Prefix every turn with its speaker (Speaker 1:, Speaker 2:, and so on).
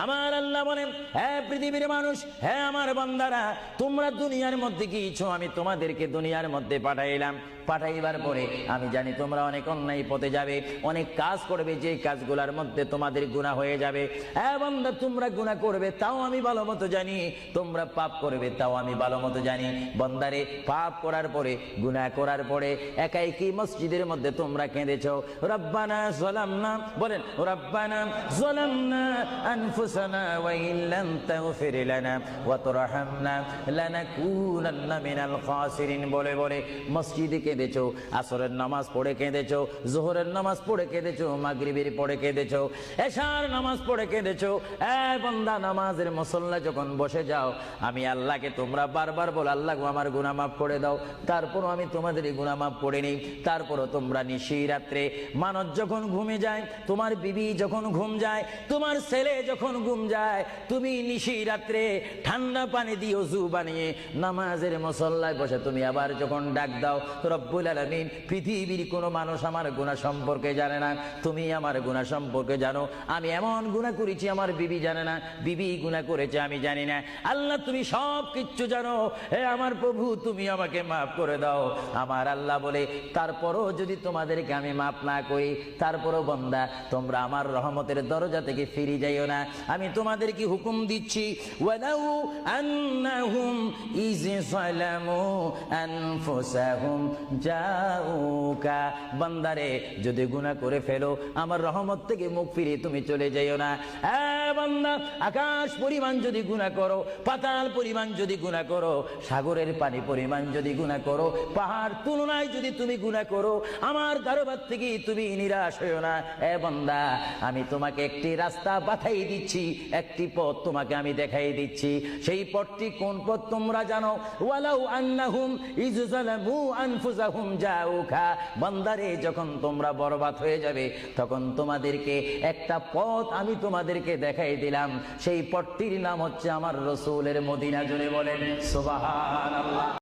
Speaker 1: আমার আল্লাহ বলেন, হে পৃথিবীর মানুষ, হে আমার বান্দারা, তোমরা দুনিয়ার মধ্যে কি ইচ্ছো আমি তোমাদেরকে দুনিয়ার মধ্যে পাঠাইলাম। পাঠাইবার পরে আমি জানি তোমরা অনেক অন্যায় পথে যাবে, অনেক কাজ করবে, যে কাজগুলোর মধ্যে তোমাদের গুনাহ হয়ে যাবে। হ্যাঁ বান্দা, তোমরা গুনাহ করবে তাও আমি ভালো মতো জানি, তোমরা পাপ করবে তাও আমি ভালো মতো জানি। বান্দারে, পাপ করার পরে, গুনাহ করার পরে একাই কি মসজিদের মধ্যে তোমরা কেঁদেছো, রব্বানা যালামনা, বলেন রব্বানা যালামনা আনফুসানা ওয়া ইল্লাম তাগফির লানা ওয়া তুরহামনা লানাকুনান্না মিনাল খাসিরিন বলে বলে মসজিদে কেঁদেছো, আসরের নামাজ পড়ে কেঁদেছো, যোহরের নামাজ পড়ে কেঁদেছো, মাগরিবের পড়ে কেঁদেছো, এশার নামাজ পড়ে কেঁদেছো। এ বান্দা, নামাজের মুসল্লা যখন বসে যাও, আমি আল্লাহকে তোমরা বারবার বল, আল্লাহ আমার গুনাহ মাফ করে দাও। তারপরও আমি তোমাদের গুনাহ মাফ করে নেই। তারপরও তোমরা নিশি রাত্রে, মানুষ যখন ঘুমে যায়, তোমার বিবি যখন ঘুম যায়, তোমার ছেলে যখন ঘুম যায়, তুমি নিশি রাত্রে ঠান্ডা পানি দিয়ে ওযু বানিয়ে নামাজের মুসল্লায় বসে তুমি আবার যখন ডাক দাও, রব্বুল আলামিন, পৃথিবীর কোনো মানুষ আমার গুনাহ সম্পর্কে জানে না, তুমি আমার গুনাহ সম্পর্কে জানো। আমি এমন গুনাহ করেছি আমার বিবি জানে না, বিবি গুনাহ করেছে আমি জানি না। আল্লাহ, তুমি সব কিচ্ছু জানো। হে আমার প্রভু, তুমি আমাকে মাফ করে দাও। আমার আল্লাহ বলে, তারপরও যদি তোমাদেরকে আমি মাফ না করি, তারপরও বান্দা, তোমরা আমার রহমতের দরজা থেকে ফিরে যাইও না। আমি তোমাদেরকে হুকুম দিচ্ছি, ওয়ালাউ আন্নাহুম ইয যালামু আনফুসাহুম জাউকা, বান্দারে, যদি গুনাহ করে ফেলো, আমার রহমত থেকে মুখ ফিরে তুমি চলে যাইও না। বান্দা, আকাশ পরিমাণ যদি গুনাহ করো, পাতাল পরিমাণ যদি গুনাহ করো, সাগরের পানি পরিমাণ যদি গুনাহ করো, পাহাড় তুলনায় যদি তুমি গুনাহ করো, আমার দরবার থেকে তুমি নিরাশ হইও না। বান্দা, আমি তোমাকে একটি রাস্তা বাতাই দিচ্ছি, একটি পথ তোমাকে আমি দেখাই দিচ্ছি। সেই পথটি কোন পথ তোমরা জানো? ওয়ালাউ আন্নাহুম ইয যালামু আনফুসাহুম জাউকা, বান্দারে, যখন তোমরা বরবাদ হয়ে যাবে, তখন তোমাদেরকে একটা পথ আমি তোমাদেরকে দেখাই দিলাম। সেই পথটির নাম হচ্ছে আমার রাসূলের মদিনা। জোরে বলেন সুবহানাল্লাহ।